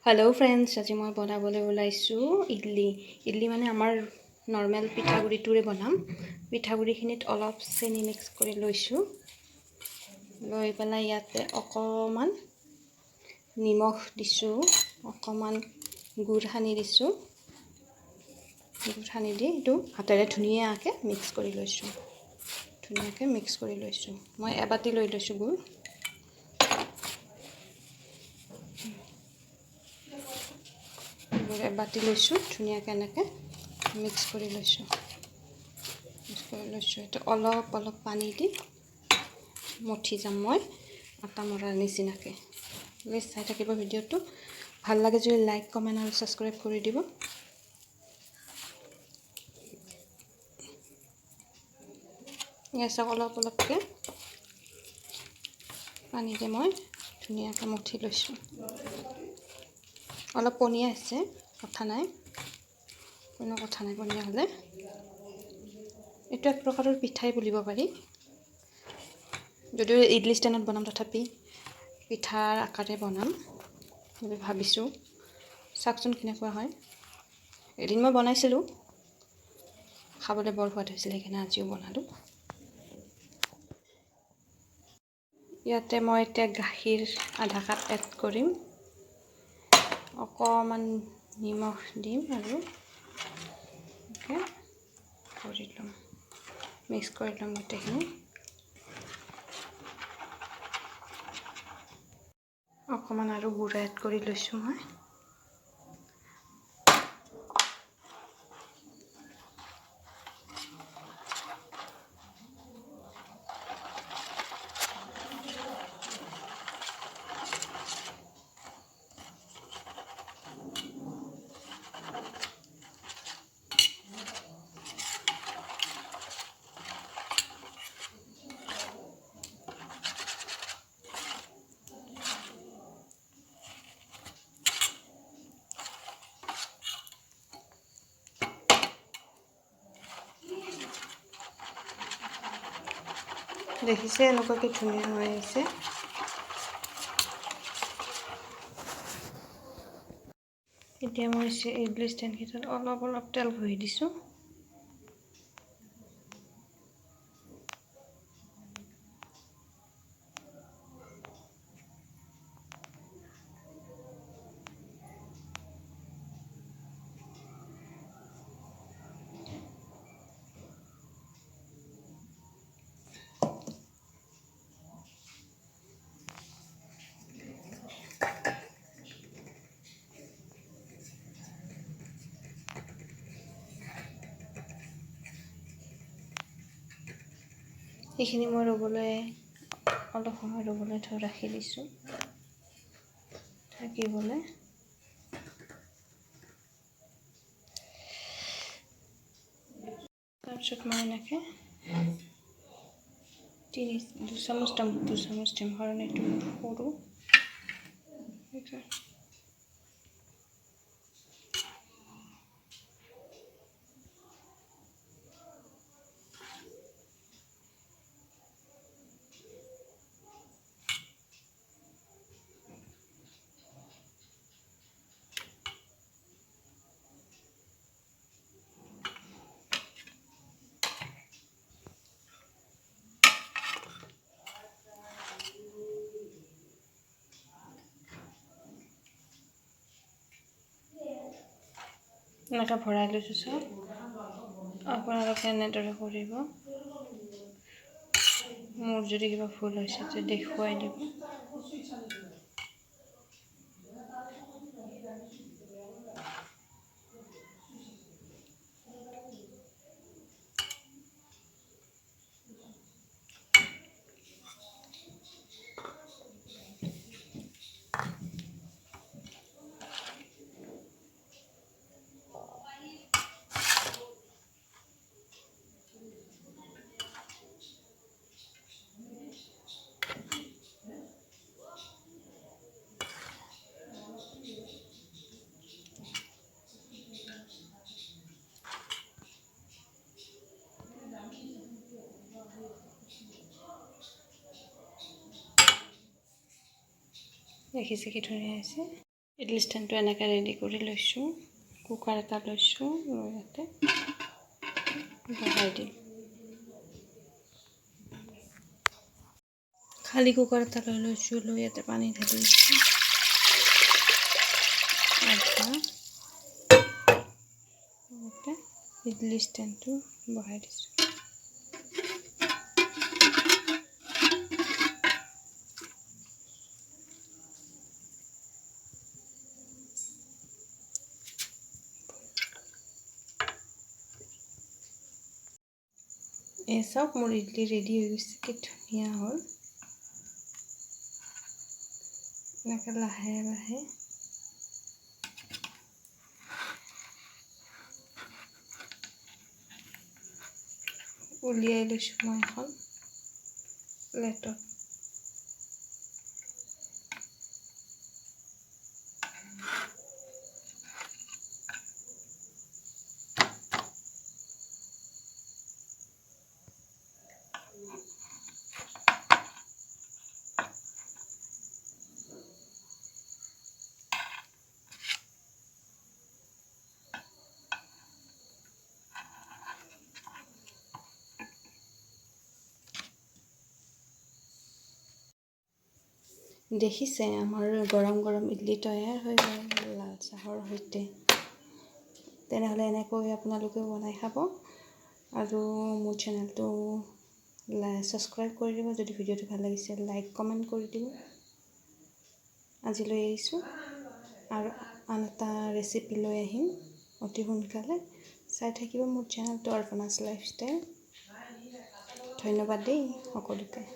Hello friends, आज मैं बनाबले ओलाइছোঁ इडली माने आमार नर्मेल पिठागुड़ीटोरे बनाम। पिठागुड़ीखिनित अलप चेनी मिक्स करि लैছোঁ। লৈ পেলাই ইয়াতে অকমান নিমখ দিছোঁ, অকমান গুড় সানি দিছোঁ। গুড় সানি দি এইটো হাতেৰে ধুনীয়াকৈ মিক্স কৰি লৈছোঁ। মই এবাটি লৈ লৈছোঁ গুড়। এবাটি লৈছোঁ, ধুনীয়াকৈ এনেকৈ মিক্স কৰি লৈছোঁ। এইটো অলপ অলপ পানী দি মঠি যাম মই আটা মৰাৰ নিচিনাকৈ। প্লিজ চাই থাকিব ভিডিঅ'টো। ভাল লাগে যদি লাইক, কমেণ্ট আৰু ছাবস্ক্ৰাইব কৰি দিব। গেছক অলপ অলপকৈ পানী দি মই ধুনীয়াকৈ মঠি লৈছোঁ। অলপ পনীয়া আছে, কথা নাই, কোনো কথা নাই। পনীয়া হ'লে এইটো এক প্ৰকাৰৰ পিঠাই বুলিব পাৰি। যদিও ইডলি ষ্টেণ্ডত বনাম, তথাপি পিঠাৰ আকাৰে বনাম বুলি ভাবিছোঁ। চাওকচোন কেনেকুৱা হয়। এদিন মই বনাইছিলোঁ, খাবলৈ বৰ সোৱাদ হৈছিল, সেইকাৰণে আজিও বনালোঁ। ইয়াতে মই এতিয়া গাখীৰ আধা কাপ এড কৰিম, অকণমান নিমখ দিম আৰু কৰি ল'ম, মিক্স কৰি ল'ম গোটেইখিনি। অকণমান আৰু গুড় এড কৰি লৈছোঁ মই। দেখিছে এনেকুৱাকৈ ধুনীয়া হৈ আহিছে। এতিয়া মই ইডলি ষ্টেণ্ডকেইটাত অলপ অলপ তেল ঘঁহি দিছোঁ। এইখিনি মই ৰ'বলৈ অলপ সময় ৰাখি দিছোঁ থাকিবলৈ। তাৰপিছত মই এনেকৈ দুই চামুচ দিম, কাৰণ এইটো সৰু। এনেকৈ ভৰাই লৈছোঁ চব। আপোনালোকে এনেদৰে কৰিব। মোৰ যদি কিবা ভুল হৈছে তো দেখুৱাই দিব। দেখিছে কি ধুনীয়া হৈছে। ইডলি ষ্টেণ্ডটো এনেকৈ ৰেডি কৰি লৈছোঁ। কুকাৰ এটা লৈছোঁ, লৈ ইয়াতে বহাই দিম। খালী কুকাৰ এটা লৈ লৈছোঁ, লৈ ইয়াতে পানী ঢালি লৈছোঁ। ইয়াতে ইডলি ষ্টেণ্ডটো বহাই দিছোঁ। এই চাওক মোৰ ইডলি ৰেডি হৈ গৈছে, কি ধুনীয়া হ'ল। এনেকৈ লাহে লাহে উলিয়াই লৈছোঁ মই এখন প্লেটত। দেখিছে আমাৰ গৰম গৰম ইডলি তৈয়াৰ হৈ গ'ল লাল চাহৰ সৈতে। তেনেহ'লে এনেকৈ আপোনালোকেও বনাই খাব, আৰু মোৰ চেনেলটো ছাবস্ক্ৰাইব কৰি দিব। যদি ভিডিঅ'টো ভাল লাগিছে লাইক কমেণ্ট কৰি দিব। আজিলৈ এৰিছোঁ, আৰু আন এটা ৰেচিপি লৈ আহিম অতি সোনকালে। চাই থাকিব মোৰ চেনেলটো অৰ্পণাছ লাইফষ্টাইল। ধন্যবাদ দেই সকলোকে।